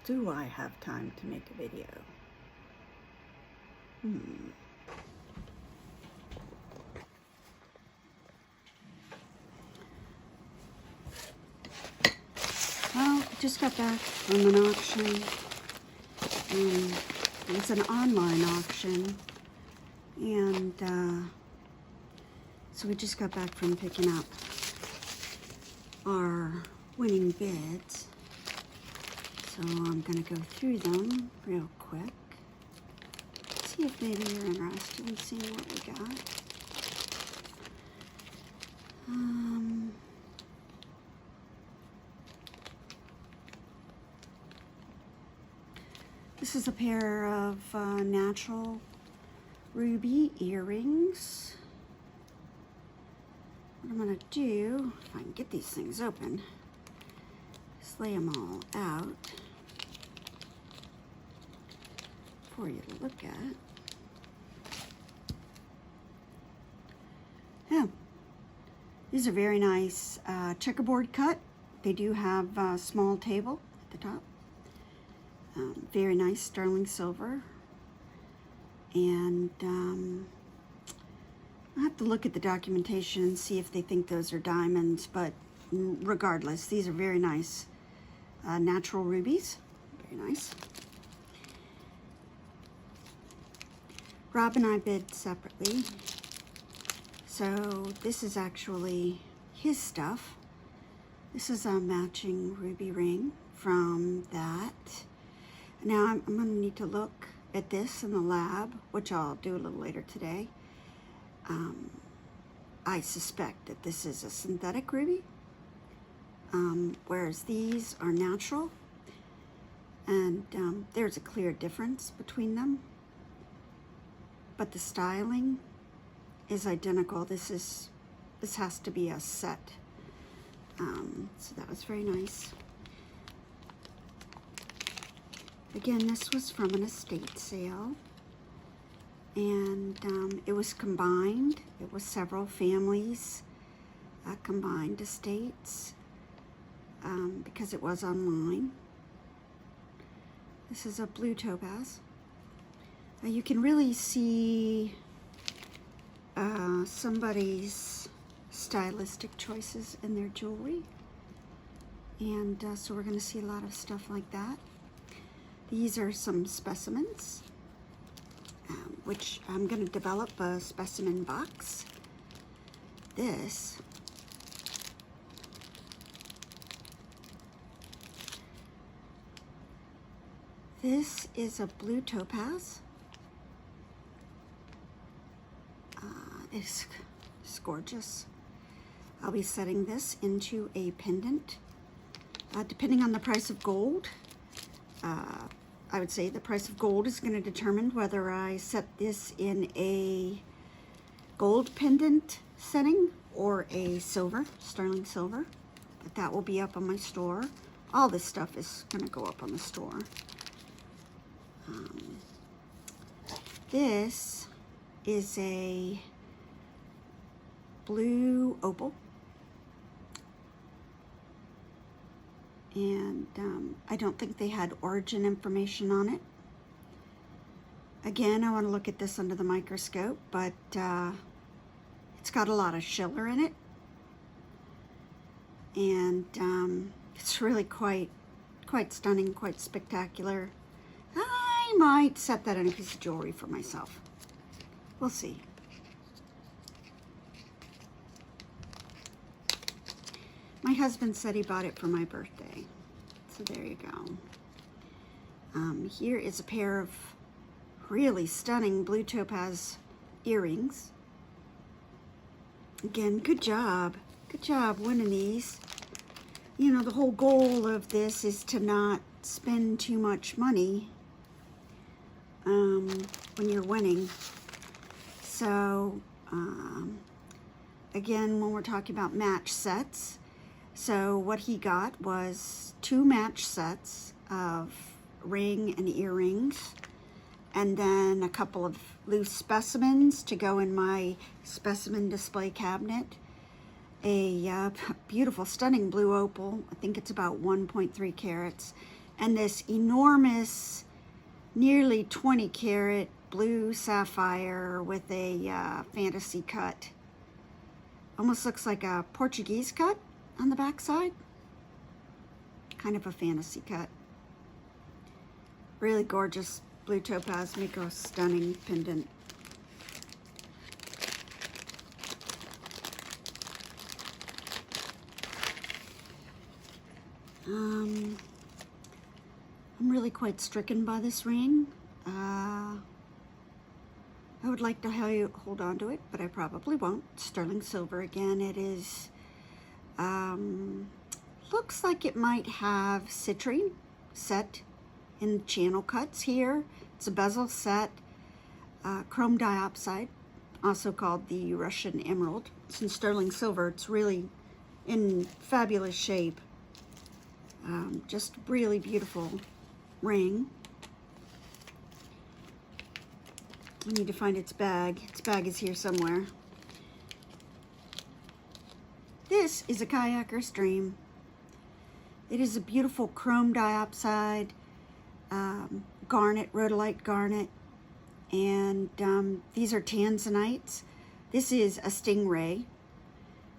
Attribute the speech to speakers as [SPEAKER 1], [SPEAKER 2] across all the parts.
[SPEAKER 1] Do I have time to make a video? Well, just got back from an auction. It was an online auction, and so we just got back from picking up our winning bids. So I'm going to go through them real quick. See if maybe you're interested in seeing what we got. This is a pair of natural ruby earrings. What I'm going to do, if I can get these things open, is lay them all out for you to look at. Yeah, these are very nice checkerboard cut. They do have a small table at the top. Very nice sterling silver. And I'll have to look at the documentation and see if they think those are diamonds, but regardless, these are very nice natural rubies. Very nice. Rob and I bid separately. So this is actually his stuff. This is a matching ruby ring from that. Now I'm going to need to look at this in the lab, which I'll do a little later today. I suspect that this is a synthetic ruby, whereas these are natural, and there's a clear difference between them, but the styling is identical. This has to be a set, so that was very nice. Again, this was from an estate sale, and it was combined. It was several families, combined estates, because it was online. This is a blue topaz. You can really see somebody's stylistic choices in their jewelry, and so we're going to see a lot of stuff like that. These are some specimens, which I'm going to develop a specimen box. This is a blue topaz. It's gorgeous. I'll be setting this into a pendant. Depending on the price of gold, I would say the price of gold is going to determine whether I set this in a gold pendant setting or a silver, sterling silver. But that will be up on my store. All this stuff is going to go up on the store. This is a blue opal. And I don't think they had origin information on it. Again, I want to look at this under the microscope, but it's got a lot of schiller in it, and it's really quite stunning, quite spectacular. I might set that in a piece of jewelry for myself. We'll see. My husband said he bought it for my birthday, so there you go. Here is a pair of really stunning blue topaz earrings. Again, good job winning these. You know, the whole goal of this is to not spend too much money when you're winning. So, again, when we're talking about match sets, so what he got was 2 match sets of ring and earrings, and then a couple of loose specimens to go in my specimen display cabinet. A beautiful, stunning blue opal. I think it's about 1.3 carats. and this enormous, nearly 20 karat blue sapphire with a fantasy cut. Almost looks like a Portuguese cut on the back side. Kind of a fantasy cut. Really gorgeous blue topaz, make a stunning pendant. I'm really quite stricken by this ring. I would like to hold on to it, but I probably won't. Sterling silver again. It is, looks like it might have citrine set in channel cuts here. It's a bezel set, chrome diopside, also called the Russian emerald. It's in sterling silver. It's really in fabulous shape. Just really beautiful ring. I need to find its bag. Its bag is here somewhere. This is a kayaker's dream. It is a beautiful chrome diopside, garnet, rhodolite garnet, and these are tanzanites. This is a stingray.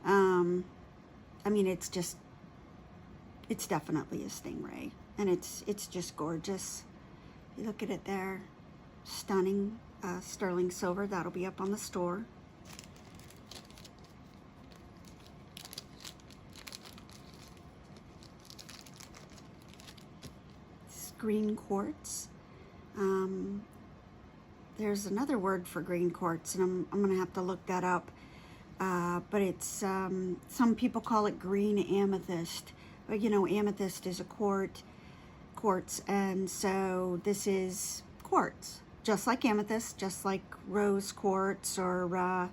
[SPEAKER 1] I mean, it's definitely a stingray, and it's just gorgeous. You look at it there, stunning. Sterling silver, that'll be up on the store. It's green quartz. There's another word for green quartz, and I'm gonna have to look that up. But it's some people call it green amethyst, but you know, amethyst is a quartz, and so this is quartz. Just like amethyst, just like rose quartz, or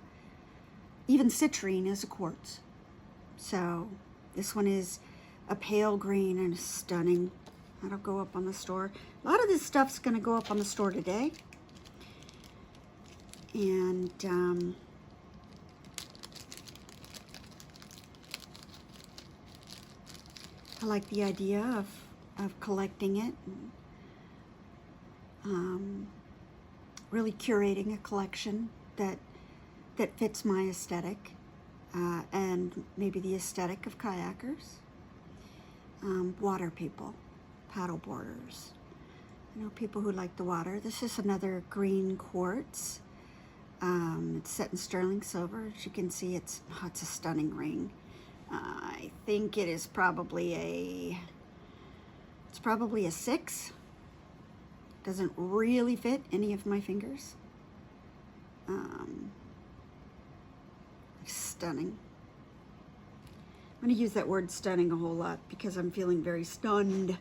[SPEAKER 1] even citrine is a quartz. So this one is a pale green and stunning. That'll go up on the store. A lot of this stuff's going to go up on the store today. And I like the idea of collecting it. And, really curating a collection that fits my aesthetic, and maybe the aesthetic of kayakers, water people, paddle boarders, you know, people who like the water. This is another green quartz. It's set in sterling silver. As you can see, it's a stunning ring. I think it is probably a 6. Doesn't really fit any of my fingers. Stunning. I'm going to use that word stunning a whole lot because I'm feeling very stunned.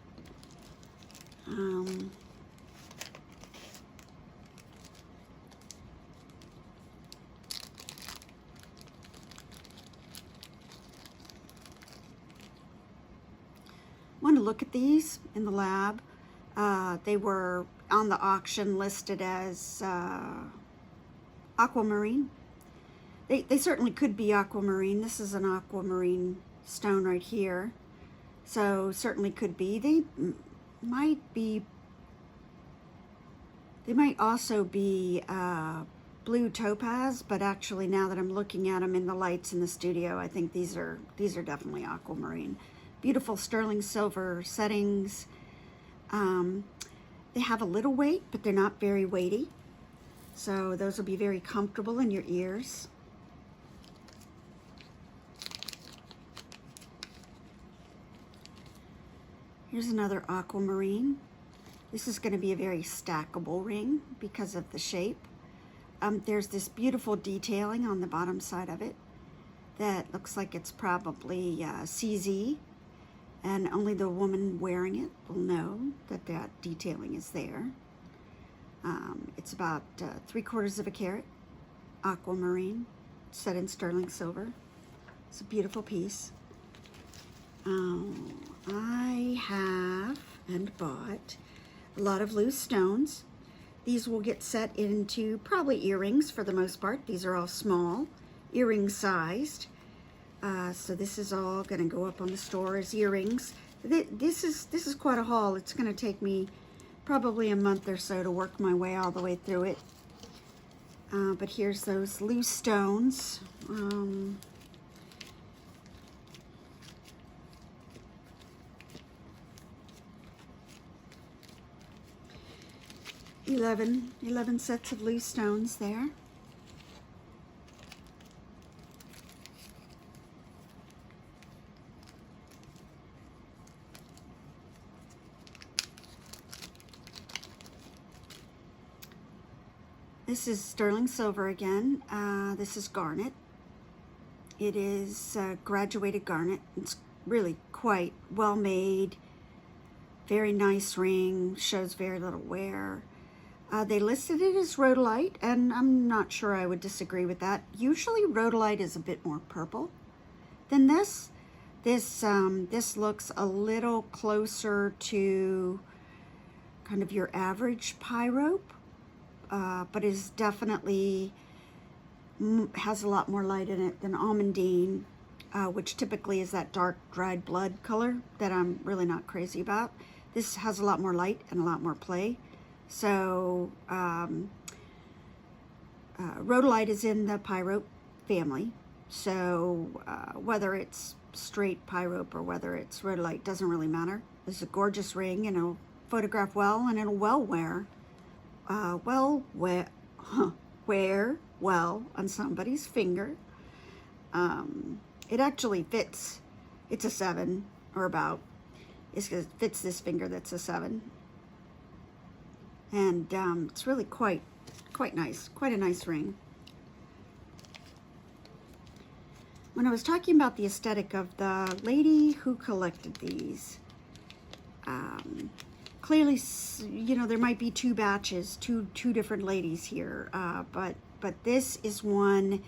[SPEAKER 1] Want to look at these in the lab. They were on the auction listed as aquamarine. They certainly could be aquamarine. This is an aquamarine stone right here. So certainly could be. They might also be blue topaz, but actually now that I'm looking at them in the lights in the studio, I think these are definitely aquamarine. Beautiful sterling silver settings. They have a little weight, but they're not very weighty. So those will be very comfortable in your ears. Here's another aquamarine. This is going to be a very stackable ring because of the shape. There's this beautiful detailing on the bottom side of it that looks like it's probably CZ. And only the woman wearing it will know that that detailing is there. It's about 3/4 of a carat, aquamarine, set in sterling silver. It's a beautiful piece. I have and bought a lot of loose stones. These will get set into probably earrings for the most part. These are all small, earring sized. So this is all going to go up on the store as earrings. This is quite a haul. It's going to take me probably a month or so to work my way all the way through it. But here's those loose stones. 11 sets of loose stones there. This is sterling silver again. This is garnet. It is graduated garnet. It's really quite well made. Very nice ring. Shows very little wear. They listed it as rhodolite, and I'm not sure I would disagree with that. Usually rhodolite is a bit more purple than this. This looks a little closer to kind of your average pyrope. But is definitely has a lot more light in it than almandine, which typically is that dark dried blood color that I'm really not crazy about. This has a lot more light and a lot more play. So rhodolite is in the pyrope family. So whether it's straight pyrope or whether it's rhodolite doesn't really matter. It's a gorgeous ring, and it'll photograph well, and it'll well wear. Wear well on somebody's finger. It actually fits. It's a 7 or about. It fits this finger that's a 7, and it's really quite nice. Quite a nice ring. When I was talking about the aesthetic of the lady who collected these, clearly, you know, there might be two batches, two different ladies here, but this is one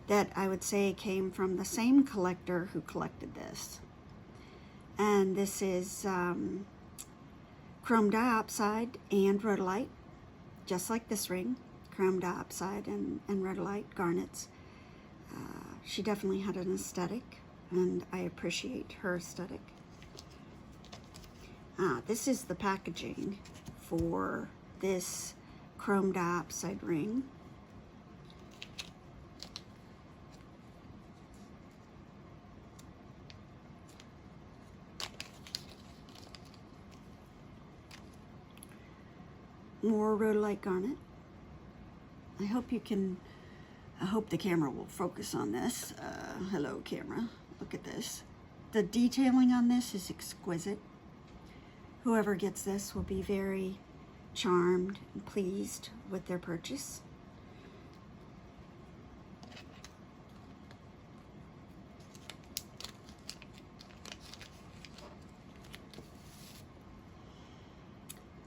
[SPEAKER 1] that I would say came from the same collector who collected this. And this is chrome diopside and rhodolite, just like this ring, chrome diopside and rhodolite garnets. She definitely had an aesthetic, and I appreciate her aesthetic. This is the packaging for this chrome diopside ring. More rhodolite garnet. I hope the camera will focus on this. Hello, camera. Look at this. The detailing on this is exquisite. Whoever gets this will be very charmed and pleased with their purchase.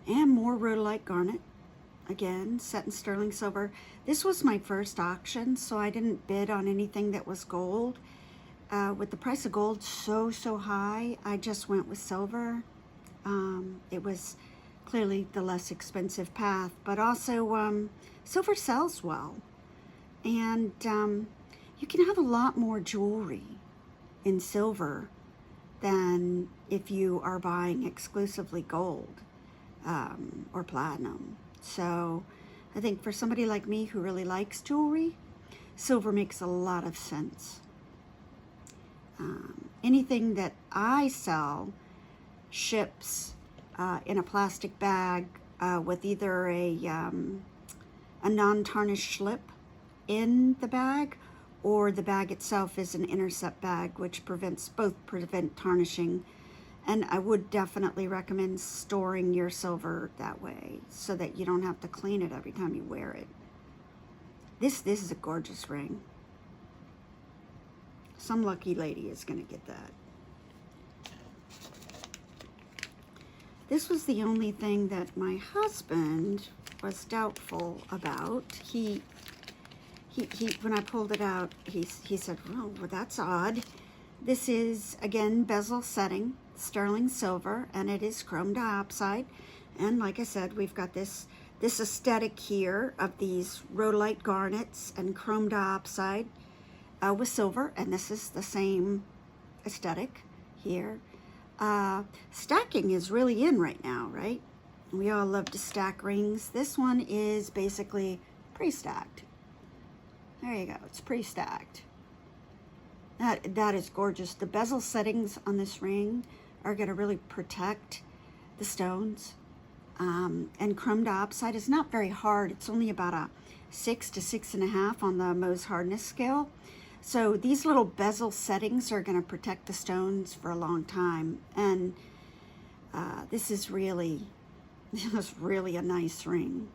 [SPEAKER 1] And more rhodolite garnet. Again, set in sterling silver. This was my first auction, so I didn't bid on anything that was gold. With the price of gold so high, I just went with silver. It was clearly the less expensive path, but also silver sells well. And you can have a lot more jewelry in silver than if you are buying exclusively gold or platinum. So I think for somebody like me who really likes jewelry, silver makes a lot of sense. Anything that I sell ships in a plastic bag with either a non-tarnished slip in the bag, or the bag itself is an intercept bag, which prevent tarnishing. And I would definitely recommend storing your silver that way so that you don't have to clean it every time you wear it. This is a gorgeous ring. Some lucky lady is going to get that. This was the only thing that my husband was doubtful about. He when I pulled it out, he said, "Oh, well, that's odd." This is, again, bezel setting, sterling silver, and it is chrome diopside. And like I said, we've got this aesthetic here of these rhodolite garnets and chrome diopside with silver, and this is the same aesthetic here. Stacking is really in right now, right? We all love to stack rings. This one is basically pre-stacked. There you go, it's pre-stacked. That is gorgeous. The bezel settings on this ring are going to really protect the stones. And chrome diopside is not very hard. It's only about a 6 to 6.5 on the Mohs hardness scale. So these little bezel settings are going to protect the stones for a long time. And this is really a nice ring.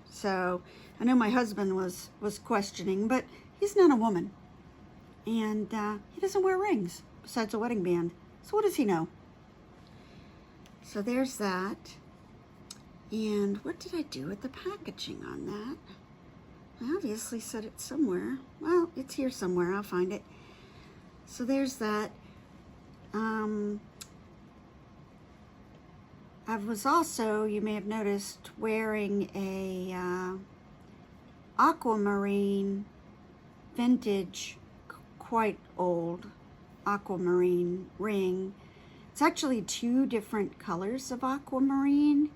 [SPEAKER 1] So I know my husband was questioning, but he's not a woman. And he doesn't wear rings besides a wedding band. So what does he know? So there's that. And what did I do with the packaging on that? I obviously set it somewhere. Well, it's here somewhere. I'll find it. So there's that. I was also, you may have noticed, wearing a aquamarine vintage, quite old aquamarine ring. It's actually 2 different colors of aquamarine.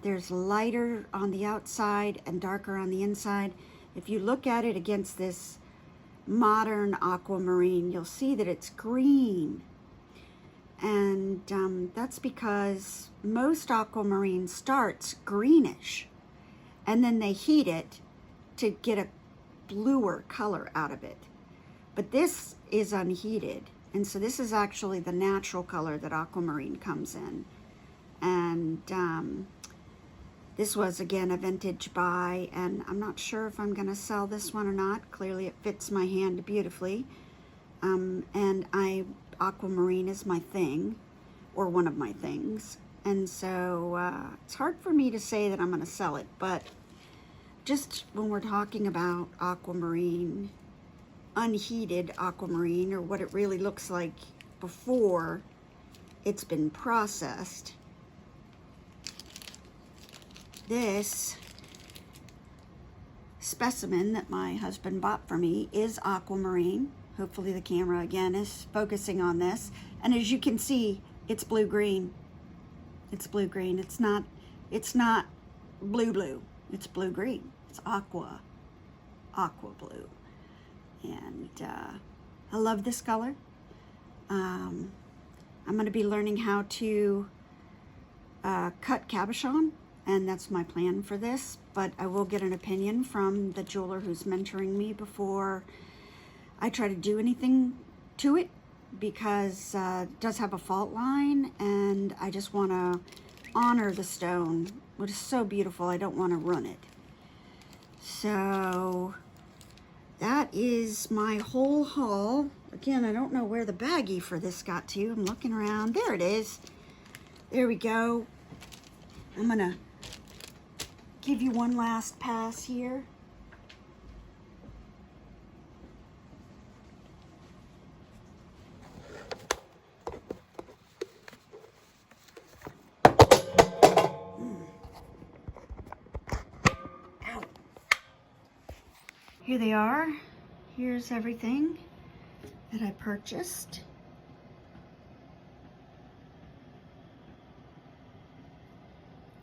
[SPEAKER 1] There's lighter on the outside and darker on the inside. If you look at it against this modern aquamarine, you'll see that it's green. And that's because most aquamarine starts greenish, and then they heat it to get a bluer color out of it. But this is unheated, and so this is actually the natural color that aquamarine comes in. And this was, again, a vintage buy, and I'm not sure if I'm going to sell this one or not. Clearly it fits my hand beautifully. And aquamarine is my thing, or one of my things. And so it's hard for me to say that I'm going to sell it, but just when we're talking about aquamarine, unheated aquamarine, or what it really looks like before it's been processed, this specimen that my husband bought for me is aquamarine. Hopefully the camera again is focusing on this. And as you can see, it's blue-green. It's blue-green. It's not blue-blue. It's blue-green. It's aqua blue. And I love this color. I'm going to be learning how to cut cabochon, and that's my plan for this. But I will get an opinion from the jeweler who's mentoring me before I try to do anything to it, because it does have a fault line, and I just want to honor the stone, which is so beautiful. I don't want to ruin it. So that is my whole haul. Again, I don't know where the baggie for this got to. I'm looking around. There it is. There we go. I'm going to give you one last pass here. Here they are. Here's everything that I purchased.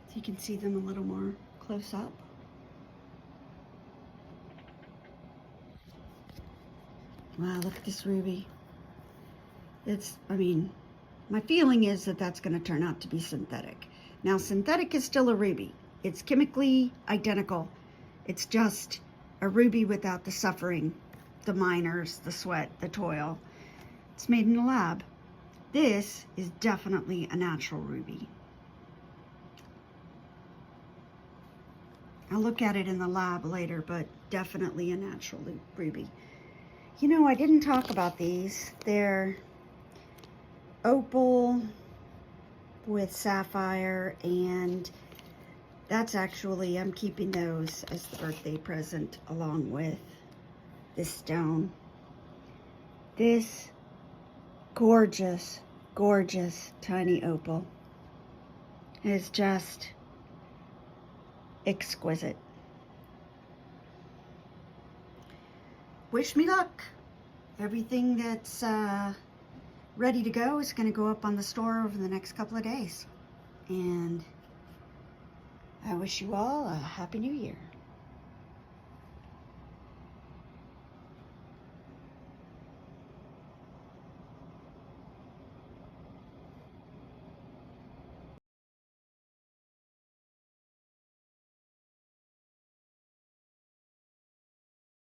[SPEAKER 1] So you can see them a little more close up. Wow, look at this ruby. I mean, my feeling is that that's going to turn out to be synthetic. Now, synthetic is still a ruby. It's chemically identical. It's just a ruby without the suffering, the miners, the sweat, the toil. It's made in the lab. This is definitely a natural ruby. I'll look at it in the lab later, but definitely a natural ruby. You know, I didn't talk about these. They're opal with sapphire, and that's actually, I'm keeping those as the birthday present along with this stone. This gorgeous, gorgeous tiny opal is just exquisite. Wish me luck. everything that's ready to go is going to go up on the store over the next couple of days. And I wish you all a Happy New Year.